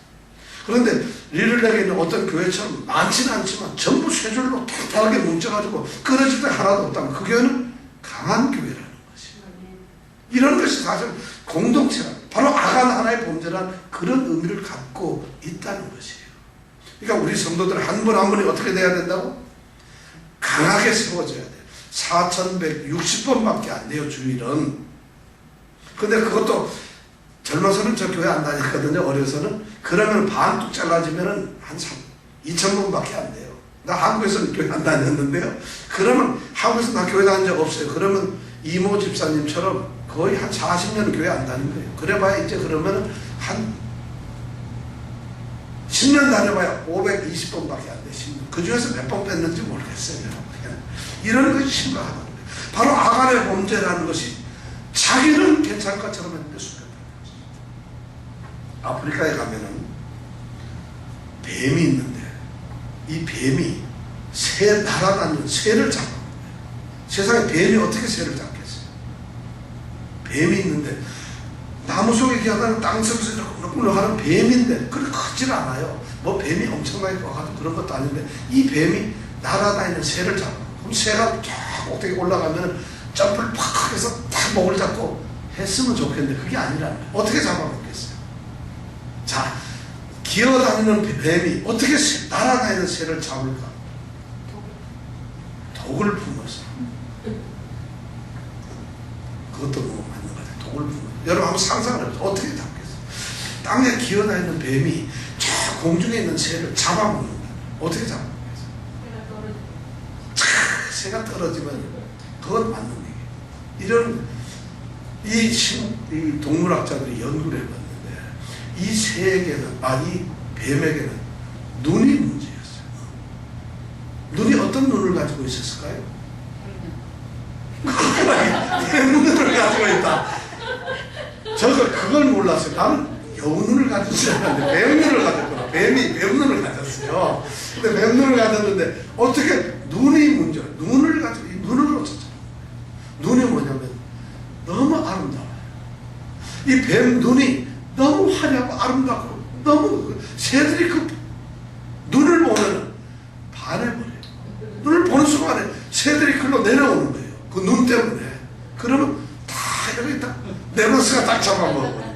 그런데 리를렉에 있는 어떤 교회처럼 많지는 않지만 전부 쇠줄로 탁탁하게 뭉쳐가지고 끊어질 때 하나도 없다면 그 교회는 강한 교회라는 것이에요. 이런 것이 사실 공동체가 바로 악한 하나의 범죄란 그런 의미를 갖고 있다는 것이에요. 그러니까 우리 성도들 한 분 한 분이 어떻게 돼야 된다고? 강하게 세워져야 돼요. 4160번밖에 안 돼요, 주일은. 근데 그것도 젊어서는 저 교회 안 다녔거든요, 어려서는. 그러면 반뚝 잘라지면은 한 2000번밖에 안 돼요. 나 한국에서는 교회 안 다녔는데요. 그러면 한국에서 나 교회 다닌 적 없어요. 그러면 이모 집사님처럼 거의 한 40년은 교회 안 다닌 거예요. 그래봐야 이제 그러면 한 10년 다녀봐야 520번밖에 안 돼. 그 중에서 몇 번 뺐는지 모르겠어요. 이런 것이 심각하다. 바로 악한의 범죄라는 것이 자기는 괜찮을 것처럼 했는데 숨겼다. 아프리카에 가면은 뱀이 있는데 이 뱀이 새 날아다니는 새를 잡아. 세상에 뱀이 어떻게 새를 잡겠어요? 뱀이 있는데 나무 속에 기어다니는 땅속에서 꿀렁꿀렁하는 뱀인데 그렇게 크질 않아요. 뭐 뱀이 엄청나게 커가지고 그런 것도 아닌데 이 뱀이 날아다니는 새를 잡아. 그럼 새가 쫙 꼭대기 올라가면 점프를 팍 해서 딱 목을 잡고 했으면 좋겠는데 그게 아니라는 거예요. 어떻게 잡아먹겠어요? 자, 기어다니는 뱀이 어떻게 날아다니는 새를 잡을까? 독을 품어서. 그것도 뭐 맞는 것 같아요. 독을 품어서. 여러분 한번 상상을 해보세요. 어떻게 잡겠어요? 땅에 기어다니는 뱀이 쫙 공중에 있는 새를 잡아먹는 거야. 어떻게 잡아먹어요? 새가 떨어지면 그건 맞는 얘기예요. 이런 이 동물학자들이 연구를 해봤는데 이 새에게는 이 뱀에게는 눈이 문제였어요. 눈이 어떤 눈을 가지고 있었을까요? 뱀눈을 가지고 있다. 그걸 몰랐어요. 나는 여우눈을 가졌지 않았는데 뱀눈을 가졌구나. 뱀이 뱀눈을 가졌어요. 근데 뱀눈을 가졌는데 어떻게 눈이 문제야. 눈을 가지고 눈으로 쳤잖아. 눈이 뭐냐면 너무 아름다워요. 이 뱀 눈이 너무 화려하고 아름답고 너무 새들이 그 눈을 보면 반해버려요. 눈을 보는 순간에 새들이 글로 내려오는 거예요. 그 눈 때문에. 그러면 다 여기 딱 네버스가 딱 잡아먹어요.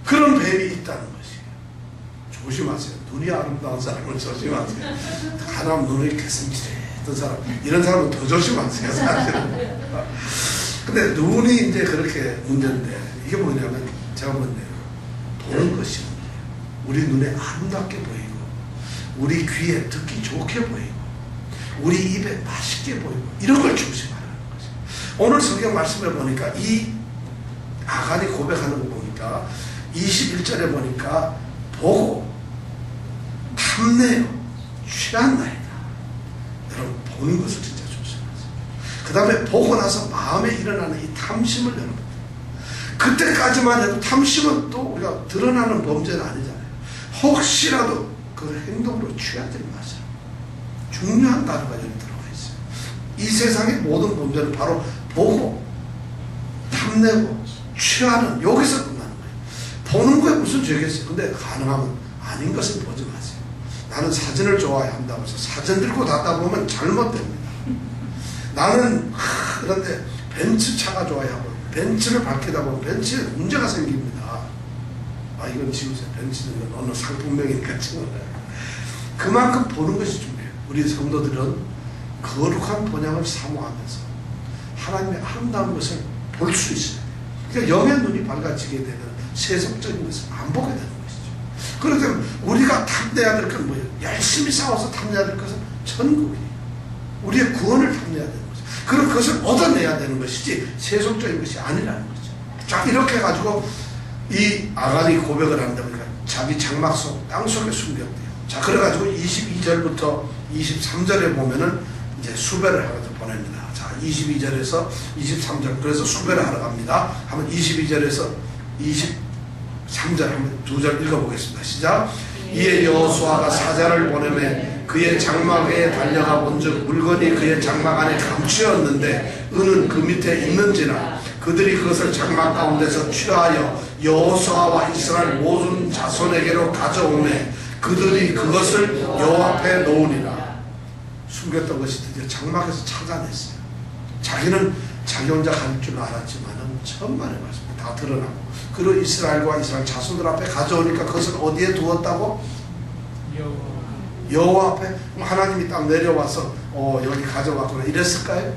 그런 뱀이 있다는 것이에요. 조심하세요. 눈이 아름다운 사람을 조심하세요. 하나님 눈이 개슴치레했던 사람, 이런 사람은 더 조심하세요, 사실은. 근데 눈이 이제 그렇게 문제인데, 이게 뭐냐면, 제가 뭔데요? 보는 것이 문제예요. 우리 눈에 아름답게 보이고, 우리 귀에 듣기 좋게 보이고, 우리 입에 맛있게 보이고, 이런 걸 조심하라는 거죠. 오늘 성경 말씀을 보니까, 이 아간이 고백하는 거 보니까, 21절에 보니까, 보고, 탐내요, 취한나이다. 여러분, 보는 것을 진짜 조심하세요. 그 다음에 보고 나서 마음에 일어나는 이 탐심을 여러분, 그때까지만 해도 탐심은 또 우리가 드러나는 범죄는 아니잖아요. 혹시라도 그 행동으로 취하지 마세요. 중요한 단어가 여기 들어가 있어요. 이 세상의 모든 범죄는 바로 보고, 탐내고, 취하는, 여기서 끝나는 거예요. 보는 거에 무슨 죄겠어요? 근데 가능하면 아닌 것을 보지 마세요. 나는 사진을 좋아해야 한다고 해서 사진 들고 다다 보면 잘못됩니다. 나는 그런데 벤츠 차가 좋아하고 벤츠를 밝히다 보면 벤츠에 문제가 생깁니다. 이건 지우세요. 벤츠는 어느 상품명이니까 지우세요. 그만큼 보는 것이 중요해요. 우리 성도들은 거룩한 본향을 사모하면서 하나님의 아름다운 것을 볼 수 있어요. 그러니까 영의 눈이 밝아지게 되면 세속적인 것을 안 보게 되는 것이죠. 그렇다면 우리가 탐내야 될 건 뭐예요? 열심히 싸워서 탐내야 될 것은 천국이에요. 우리의 구원을 탐내야 되는 거죠. 그럼 그것을 얻어내야 되는 것이지 세속적인 것이 아니라는 거죠. 자, 이렇게 해가지고 이 아간이 고백을 한다 보니까 자기 장막 속 땅속에 숨겼대요. 자, 그래가지고 22절부터 23절에 보면은 이제 수배를 해가지고 보냅니다. 자, 22절에서 23절, 그래서 수배를 하러 갑니다. 한번 22절에서 23절 한번 두 절 읽어보겠습니다. 시작. 이에 여호수아가 사자를 보내매 그의 장막 위에 달려가 본즉 물건이 그의 장막 안에 감추었는데 은은 그 밑에 있는지라 그들이 그것을 장막 가운데서 취하여 여호수아와 이스라엘 모든 자손에게로 가져오매 그들이 그것을 여호와 앞에 놓으니라. 숨겼던 것이 드디어 장막에서 찾아냈어요. 자기는 자기 혼자 갈 줄 알았지만 천만의 말씀 다 드러나고 그리고 이스라엘과 이스라엘 자손들 앞에 가져오니까 그것을 어디에 두었다고? 여호와 앞에. 하나님이 딱 내려와서 여기 가져왔구나 이랬을까요?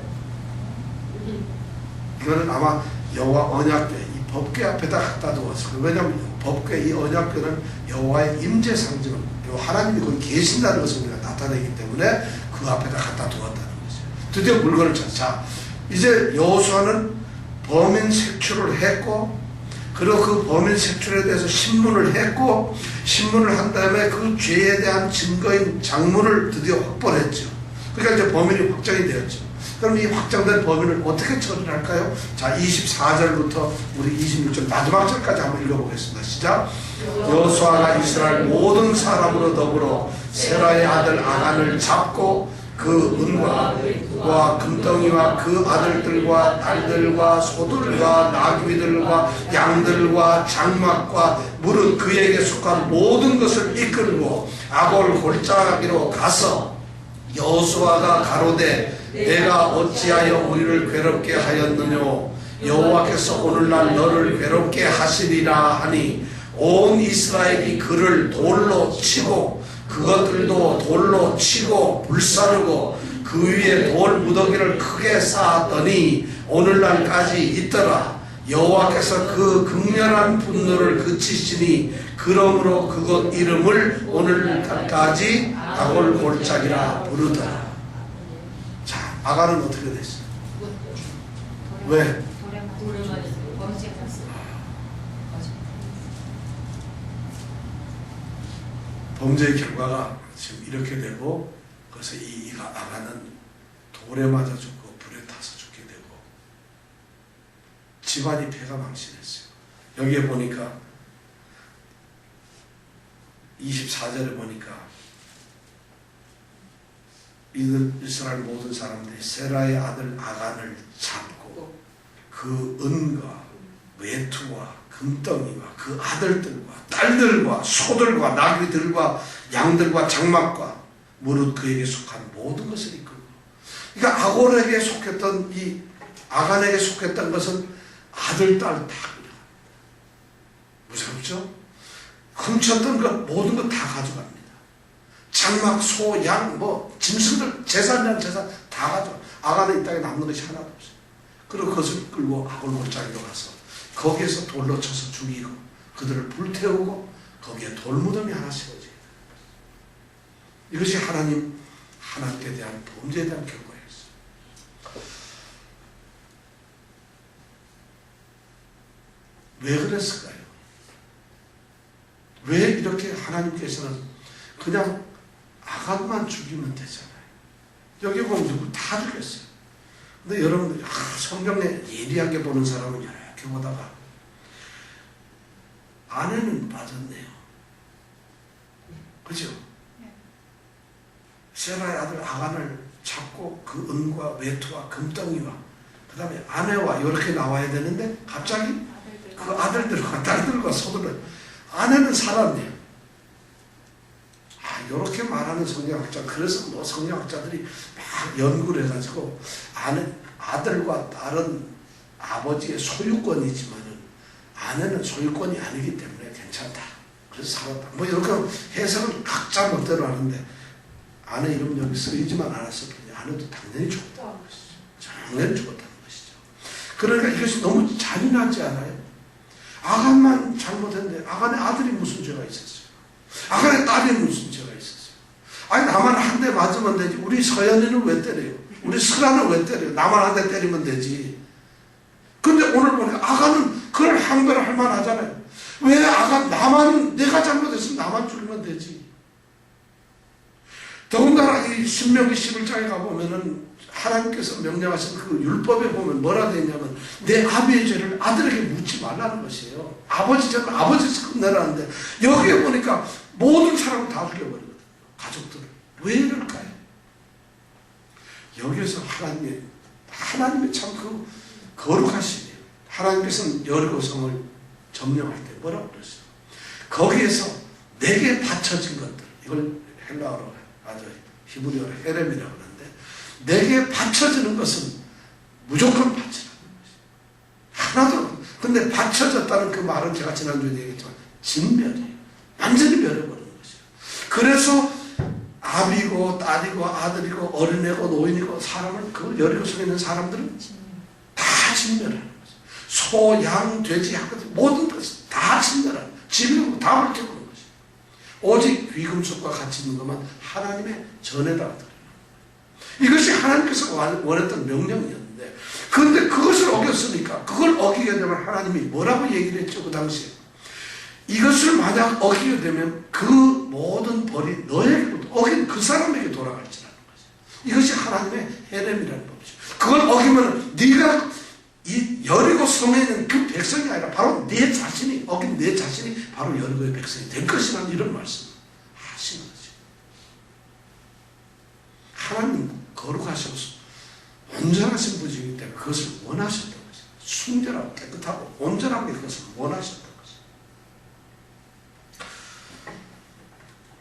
이거는 아마 여호와 언약궤, 이 법궤 앞에다 갖다 두었을 거예요. 왜냐하면 법궤, 이 언약궤는 여호와의 임재 상징을, 하나님이 거기 계신다는 것을 우리가 나타내기 때문에 그 앞에다 갖다 두었다는 거죠. 드디어 물건을 찾아. 자, 이제 여호수아는 범인 색출을 했고, 그리고 그 범인 색출에 대해서 신문을 했고, 신문을 한 다음에 그 죄에 대한 증거인 장문을 드디어 확보를 했죠. 그러니까 이제 범인이 확정이 되었죠. 그럼 이 확정된 범인을 어떻게 처리를 할까요? 자, 24절부터 우리 26절 마지막 절까지 한번 읽어보겠습니다. 시작. 여호수아가 이스라엘 모든 사람으로 더불어 세라의 아들 아간을 잡고 그 은과 금덩이와 그 아들들과 딸들과 소들과 나귀들과 양들과 장막과 무릇 그에게 속한 모든 것을 이끌고 아골 골짜기로 가서 여호수아가 가로되 내가 어찌하여 우리를 괴롭게 하였느뇨 여호와께서 오늘날 너를 괴롭게 하시리라 하니 온 이스라엘이 그를 돌로 치고 그것들도 돌로 치고 불사르고 그 위에 돌 무더기를 크게 쌓았더니 오늘날까지 있더라. 여호와께서 그 극렬한 분노를 그치시니 그러므로 그곳 이름을 오늘까지 아골 골짜기라 부르더라. 자, 아간은 어떻게 됐어요? 왜? 범죄의 결과가 지금 이렇게 되고, 그래서 이 아간은 돌에 맞아 죽고 불에 타서 죽게 되고 집안이 폐가 망신했어요. 여기에 보니까 24절에 보니까 이스라엘 모든 사람들이 세라의 아들 아간을 잡고 그 은과 외투와 금덩이와 그 아들들과 딸들과 소들과 나귀들과 양들과 장막과 무릇 그에게 속한 모든 것을 이끌고, 그러니까 아골에게 속했던 이 아간에게 속했던 것은 아들, 딸 다 무섭죠? 훔쳤던 것 모든 것 다 가져갑니다. 장막, 소, 양, 짐승들, 재산이란 재산 다 가져가. 아간의 이 땅에 남는 것이 하나도 없어요. 그리고 그것을 끌고 아골 골짜기로 가서 거기에서 돌로 쳐서 죽이고 그들을 불태우고 거기에 돌무덤이 하나 세워지게 됩니다. 이것이 하나님께 대한 범죄에 대한 결과였어요. 왜 그랬을까요? 왜 이렇게 하나님께서는 그냥 아간만 죽이면 되잖아요. 여기 보면 누구 다 죽였어요. 근데 여러분들 성경에 예리하게 보는 사람은 이렇게 보다가 아내는 빠졌네요. 그죠? 세라의 아들 아간을 잡고 그 은과 외투와 금덩이와 그 다음에 아내와 이렇게 나와야 되는데 갑자기 그 아들들과 딸들과 소들은 아내는 살았네요. 이렇게 말하는 성경학자, 그래서 성경학자들이 막 연구를 해가지고 아들과 딸은 아버지의 소유권이지만은 아내는 소유권이 아니기 때문에 괜찮다. 그래서 살았다. 이렇게 해석은 각자 멋대로 하는데 아내 이름 여기 쓰이지만 않았을 뿐이 아내도 당연히 죽었다는 것이죠. 당연히 죽었다는 것이죠. 그러니까 이것이 너무 잔인하지 않아요? 아간만 잘못했는데 아간의 아들이 무슨 죄가 있었어요? 아간의 딸이 무슨 죄가 있었어요? 아니 나만 한 대 맞으면 되지. 우리 서연이는 왜 때려요? 우리 슬아는 왜 때려요? 나만 한 대 때리면 되지. 근데 오늘 보니까 아간은 그걸 항변을 할 만하잖아요. 왜 아간 내가 잘못했으면 나만 죽이면 되지. 더군다나 이 신명기 11장에 가보면은 하나님께서 명령하신 그 율법에 보면 뭐라 되어 있냐면 내 아비의 죄를 아들에게 묻지 말라는 것이에요. 아버지 죄는 아버지에서 끝내라는데 여기에 보니까 모든 사람을 다 죽여버리거든요. 가족들을. 왜 이럴까요? 여기에서 하나님의 참 그 거룩하시네요. 하나님께서는 여리고성을 점령할 때 뭐라고 그랬어요? 거기에서 내게 바쳐진 것들, 이걸 헬라어로 아주 히브리어로 헤렘이라고 하는데 내게 바쳐지는 것은 무조건 바치라는 것이에요. 하나도. 근데 바쳐졌다는 그 말은 제가 지난주에 얘기했지만 진멸이에요. 완전히 멸해버리는 것이에요. 그래서 아비고 딸이고 아들이고 어린애고 노인이고 사람을 그 여리고성에 있는 사람들은 다 진멸하는 것이에요. 소, 양, 돼지, 모든 것을 다 진멸하는, 집이고 다 불태우는 것이에요. 오직 귀금속과 같이 있는 것만 하나님의 전에다가 드려요. 이것이 하나님께서 원했던 명령이었는데, 그런데 그것을 어겼으니까, 그걸 어기게 되면 하나님이 뭐라고 얘기를 했죠, 그 당시에? 이것을 만약 어기게 되면 그 모든 벌이 너에게로, 어긴 그 사람에게 돌아갈지라는 거죠. 이것이 하나님의 헤렘이라는 법이죠. 그걸 어기면 네가 이 여리고 성에 있는 그 백성이 아니라 바로 내 자신이, 어긴 내 자신이 바로 여리고의 백성이 될 것이라는 이런 말씀을 하신 거죠. 하나님 거룩하시고 온전하신 분이기 때문에 그것을 원하셨던 거죠. 순결하고 깨끗하고 온전하게 그것을 원하셨던 거죠.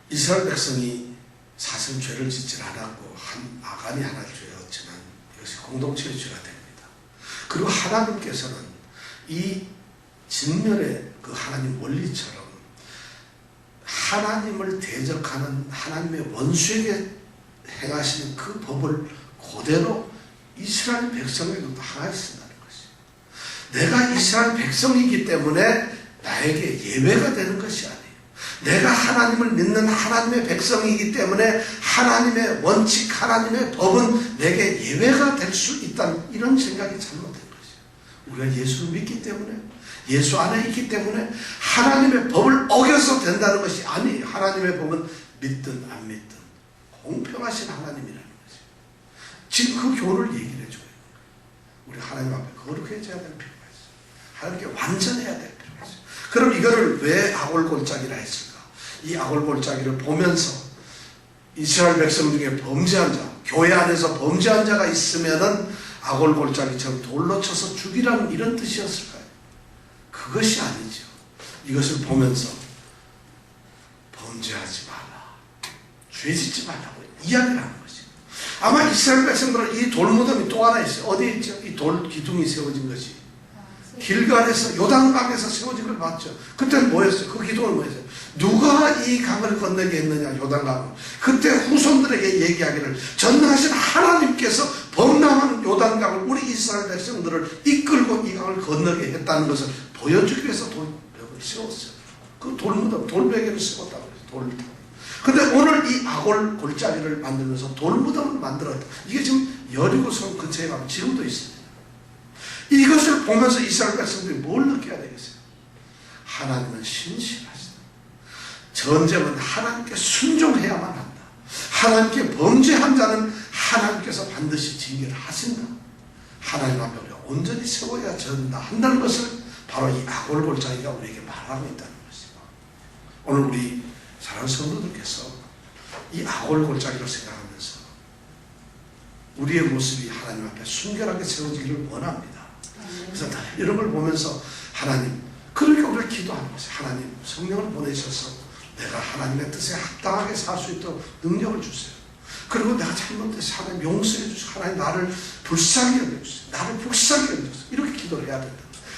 이스라엘 백성이 사실 죄를 짓지 않았고 아간이 하나를 죄였지만 이것이 공동체의 죄가 됩니다. 그리고 하나님께서는 이 진멸의 그 하나님 원리처럼 하나님을 대적하는 하나님의 원수에게 행하시는 그 법을 그대로 이스라엘 백성에게도 하나 있다는 것이에요. 내가 이스라엘 백성이기 때문에 나에게 예외가 되는 것이 아니에요. 내가 하나님을 믿는 하나님의 백성이기 때문에 하나님의 원칙, 하나님의 법은 내게 예외가 될 수 있다는 이런 생각이 잘못된 것이에요. 우리가 예수를 믿기 때문에, 예수 안에 있기 때문에 하나님의 법을 어겨서 된다는 것이 아니에요. 하나님의 법은 믿든 안 믿든 공평하신 하나님이라는 것이에요. 지금 그 교훈을 얘기를 해주고 있는 거예요. 우리 하나님 앞에 거룩해져야 될 필요가 있어요. 하나님께 완전해야 될 필요가 있어요. 그럼 이거를 왜 아골골짜기라 했을까? 이 아골골짜기를 보면서 이스라엘 백성 중에 범죄한 자, 교회 안에서 범죄한 자가 있으면은 아골골짜기처럼 돌로 쳐서 죽이라는 이런 뜻이었을까요? 그것이 아니죠. 이것을 보면서 범죄하지 마라, 죄짓지 말라고 이야기를 하는 것이죠. 아마 이스라엘 백성들은 이 돌무덤이 또 하나 있어요. 어디에 있죠? 이 돌 기둥이 세워진 것이 길갈에서, 요단강에서 세워진 걸 봤죠. 그때는 뭐였어요? 그 기둥은 뭐였어요? 누가 이 강을 건너게 했느냐, 요단강을. 그때 후손들에게 얘기하기를 전능하신 하나님께서 범람하는 요단강을 우리 이스라엘 백성들을 이끌고 이 강을 건너게 했다는 것을 보여주기 위해서 돌벽을 세웠어요. 그 돌무덤, 돌베개를 세웠다고 해요. 돌을 타고. 근데 오늘 이 아골 골짜기를 만들면서 돌무덤을 만들었다. 이게 지금 여리고성 근처에 가면 지금도 있습니다. 이것을 보면서 이스라엘 백성들이 뭘 느껴야 되겠어요? 하나님은 신실하시다. 전쟁은 하나님께 순종해야만 한다. 하나님께 범죄한 자는 하나님께서 반드시 징계를 하신다. 하나님 앞에 우리가 온전히 세워야 전다 한다는 것을 바로 이 아골골짜기가 우리에게 말하고 있다는 것이고, 오늘 우리 사랑하는 성도들께서 이 아골골짜기를 생각하면서 우리의 모습이 하나님 앞에 순결하게 세워지기를 원합니다. 그래서 이런 걸 보면서 하나님, 그러니까 우리가 기도하는 것이, 하나님 성령을 보내셔서 내가 하나님의 뜻에 합당하게 살 수 있도록 능력을 주세요. 그리고 내가 잘못해서 하나님 용서해 주시고 하나님 나를 불쌍히 여겨주세요. 나를 불쌍히 여겨주세요. 이렇게 기도를 해야 된다.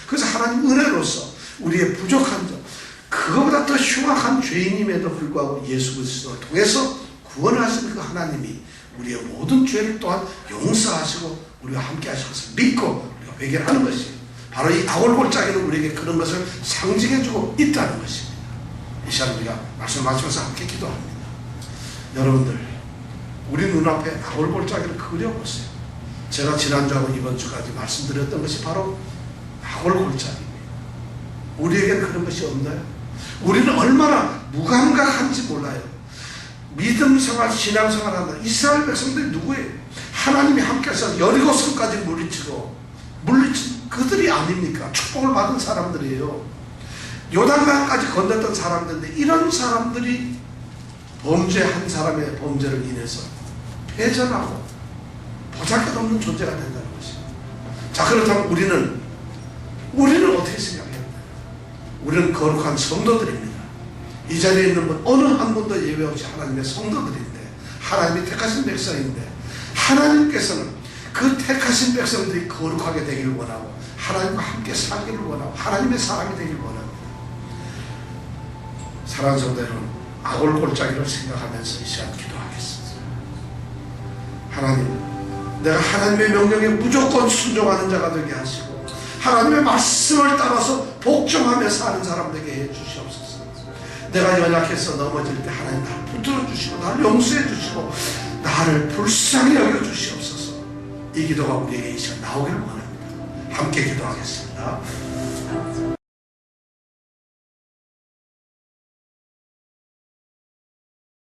그래서 하나님 은혜로서 우리의 부족한 점, 그거보다 더 흉악한 죄인임에도 불구하고 예수 그리스도를 통해서 구원하신 그 하나님이 우리의 모든 죄를 또한 용서하시고 우리와 함께 하실 것을 믿고 우리가 회개하는 것이 바로 이 아골골짜기는 우리에게 그런 것을 상징해주고 있다는 것입니다. 이 시간 우리가 말씀 마치면서 함께 기도합니다. 여러분들, 우리 눈앞에 아골골짜기를 그려보세요. 제가 지난주하고 이번 주까지 말씀드렸던 것이 바로 아골골짜기입니다. 우리에게는 그런 것이 없나요? 우리는 얼마나 무감각한지 몰라요. 믿음생활, 신앙생활 한다. 이스라엘 백성들이 누구예요? 하나님이 함께해서 여리고성까지 물리친 그들이 아닙니까? 축복을 받은 사람들이에요. 요단강까지 건넜던 사람들인데 이런 사람들이 범죄한 사람의 범죄를 인해서 패전하고 보잘것없는 존재가 된다는 것이에요. 자, 그렇다면 우리는 어떻게 생각해야 돼요? 우리는 거룩한 성도들입니다. 이 자리에 있는 분 어느 한 분도 예외 없이 하나님의 성도들인데, 하나님이 택하신 백성인데, 하나님께서는 그 택하신 백성들이 거룩하게 되기를 원하고 하나님과 함께 살기를 원하고 하나님의 사람이 되기를 원합니다. 사랑하는 성도 여러분, 아골골짜기를 생각하면서 이 시간 기도하겠습니다. 하나님, 내가 하나님의 명령에 무조건 순종하는 자가 되게 하시고 하나님의 말씀을 따라서 복종하며 사는 사람 되게 해 주시옵소서. 내가 연약해서 넘어질 때 하나님 나를 붙들어 주시고 나를 용서해 주시고 나를 불쌍히 여겨 주시옵소서. 이 기도가 우리에게 이 시간 나오기를 원합니다. 함께 기도하겠습니다.